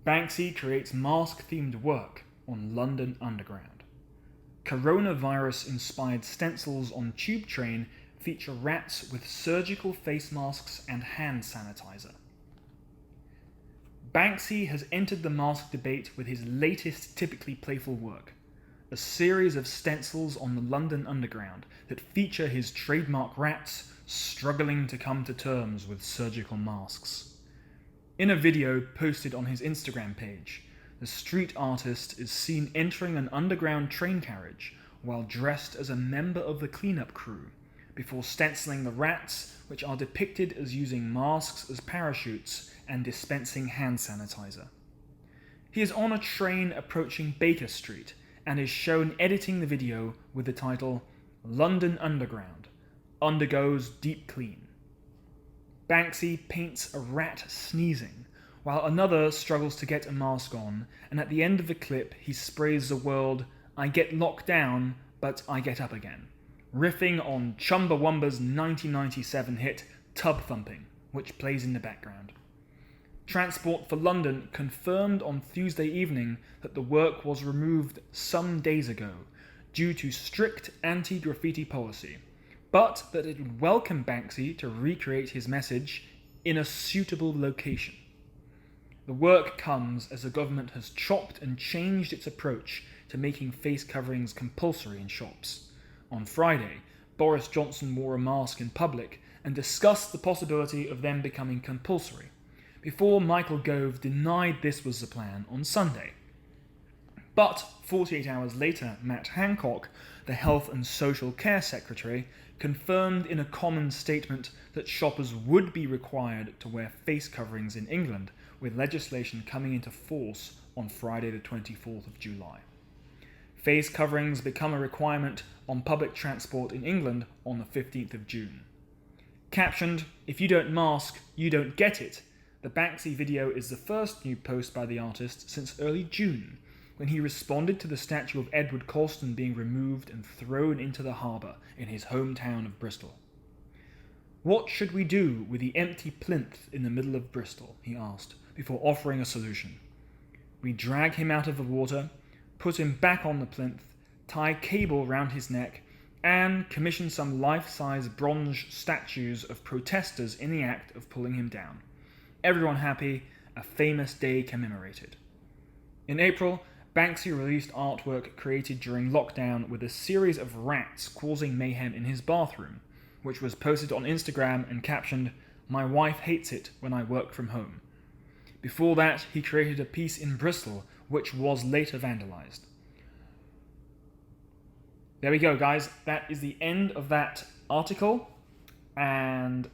Banksy creates mask-themed work on London Underground. Coronavirus-inspired stencils on tube train feature rats with surgical face masks and hand sanitizer. Banksy has entered the mask debate with his latest typically playful work, a series of stencils on the London Underground that feature his trademark rats struggling to come to terms with surgical masks. In a video posted on his Instagram page, the street artist is seen entering an underground train carriage while dressed as a member of the cleanup crew, before stenciling the rats, which are depicted as using masks as parachutes and dispensing hand sanitizer. He is on a train approaching Baker Street and is shown editing the video with the title "London Underground undergoes deep clean." Banksy paints a rat sneezing, while another struggles to get a mask on, and at the end of the clip he sprays the word, "I get locked down, but I get up again," riffing on Chumbawamba's 1997 hit Tub Thumping, which plays in the background. Transport for London confirmed on Tuesday evening that the work was removed some days ago due to strict anti-graffiti policy, but that it would welcome Banksy to recreate his message in a suitable location. The work comes as the government has chopped and changed its approach to making face coverings compulsory in shops. On Friday, Boris Johnson wore a mask in public and discussed the possibility of them becoming compulsory, before Michael Gove denied this was the plan on Sunday. But 48 hours later, Matt Hancock, the Health and Social Care Secretary, confirmed in a common statement that shoppers would be required to wear face coverings in England, with legislation coming into force on Friday the 24th of July. Face coverings become a requirement on public transport in England on the 15th of June. Captioned, "If you don't mask, you don't get it," the Banksy video is the first new post by the artist since early June, when he responded to the statue of Edward Colston being removed and thrown into the harbour in his hometown of Bristol. "What should we do with the empty plinth in the middle of Bristol?" he asked, before offering a solution. "We drag him out of the water, put him back on the plinth, tie cable round his neck, and commission some life-size bronze statues of protesters in the act of pulling him down. Everyone happy, a famous day commemorated." In April, Banksy released artwork created during lockdown with a series of rats causing mayhem in his bathroom, which was posted on Instagram and captioned, "My wife hates it when I work from home." Before that, he created a piece in Bristol, which was later vandalized. There we go, guys. That is the end of that article, and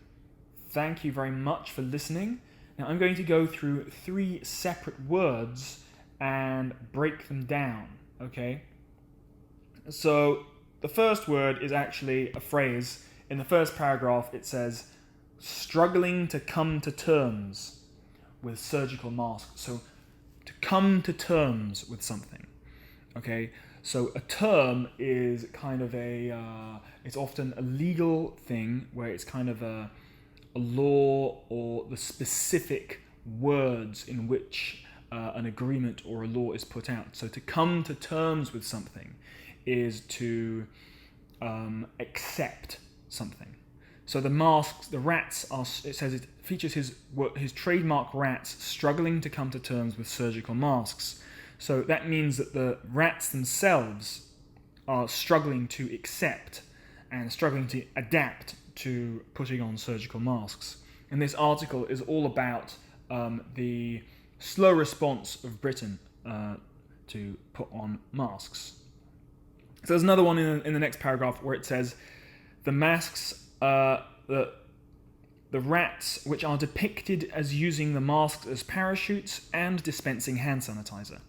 thank you very much for listening. Now I'm going to go through 3 separate words and break them down, okay? So the first word is actually a phrase. In the first paragraph it says, "struggling to come to terms with surgical masks." So to come to terms with something, okay? So a term is kind of it's often a legal thing where it's kind of a law or the specific words in which an agreement or a law is put out. So to come to terms with something is to accept something. So the masks, the rats are, it says it features his trademark rats struggling to come to terms with surgical masks. So that means that the rats themselves are struggling to accept and struggling to adapt to putting on surgical masks. And this article is all about the slow response of Britain to put on masks. So there's another one in the next paragraph where it says, "The masks, the rats, which are depicted as using the masks as parachutes and dispensing hand sanitizer."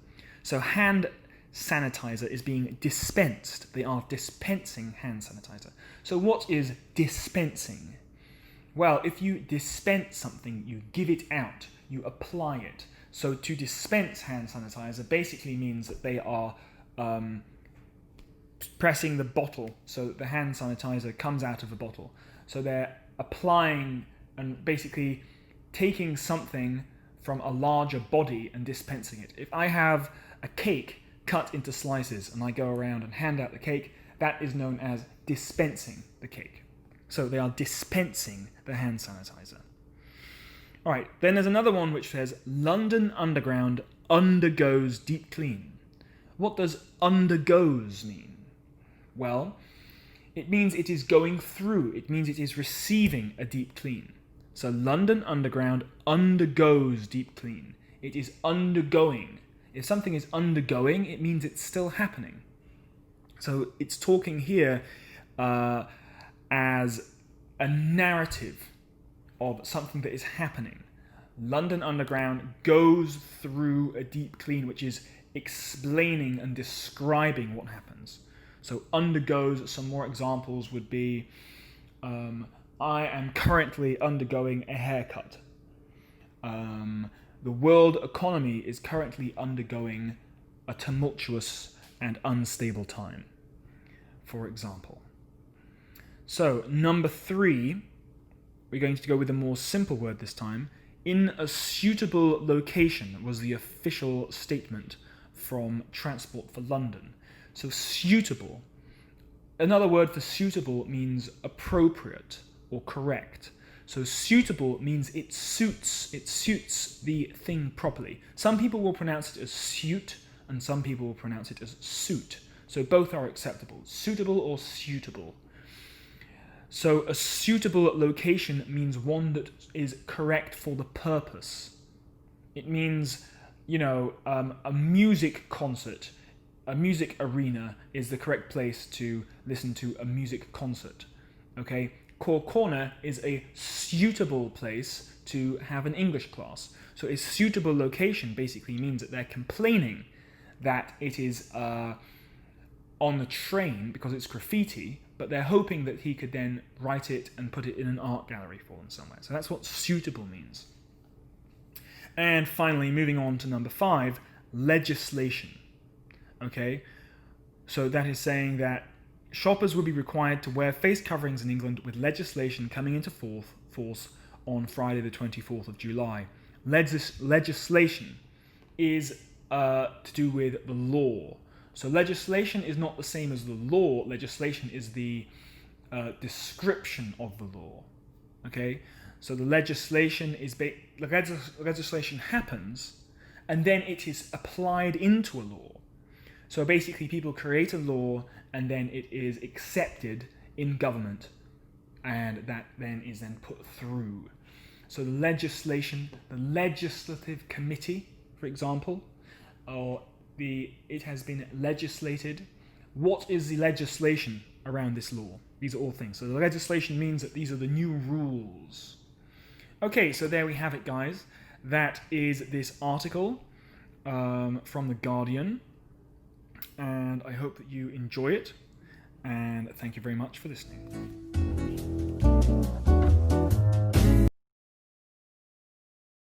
So hand sanitizer is being dispensed. They are dispensing hand sanitizer. So what is dispensing? Well, if you dispense something, you give it out, you apply it. So to dispense hand sanitizer basically means that they are pressing the bottle so that the hand sanitizer comes out of the bottle. So they're applying and basically taking something from a larger body and dispensing it. If I have a cake cut into slices and I go around and hand out the cake, that is known as dispensing the cake. So they are dispensing the hand sanitizer. All right, then there's another one which says, London Underground undergoes deep clean. What does undergoes mean? Well, it means it is going through. It means it is receiving a deep clean. So London Underground undergoes deep clean. It is undergoing. If something is undergoing, it means it's still happening. So it's talking here as a narrative of something that is happening. London Underground goes through a deep clean, which is explaining and describing what happens. So undergoes, some more examples would be, I am currently undergoing a haircut. The world economy is currently undergoing a tumultuous and unstable time, for example. So, number 3, we're going to go with a more simple word this time. In a suitable location was the official statement from Transport for London. So, suitable. Another word for suitable means appropriate or correct. So suitable means it suits the thing properly. Some people will pronounce it as suit, and some people will pronounce it as suit. So both are acceptable, suitable or suitable. So a suitable location means one that is correct for the purpose. It means, a music concert, a music arena is the correct place to listen to a music concert. Okay? Core Corner is a suitable place to have an English class. So a suitable location basically means that they're complaining that it is on the train because it's graffiti, but they're hoping that he could then write it and put it in an art gallery for them somewhere. So that's what suitable means. And finally, moving on to number 5, legislation. Okay, so that is saying that shoppers will be required to wear face coverings in England with legislation coming into force on Friday the 24th of July. Legislation is to do with the law. So legislation is not the same as the law. Legislation is the description of the law. Okay, so the legislation is legislation happens, and then it is applied into a law. So basically, people create a law, and then it is accepted in government, and that then is then put through. So the legislation, the legislative committee, for example, or it has been legislated. What is the legislation around this law? These are all things. So the legislation means that these are the new rules. Okay, so there we have it, guys. That is this article from The Guardian. And I hope that you enjoy it. And thank you very much for listening.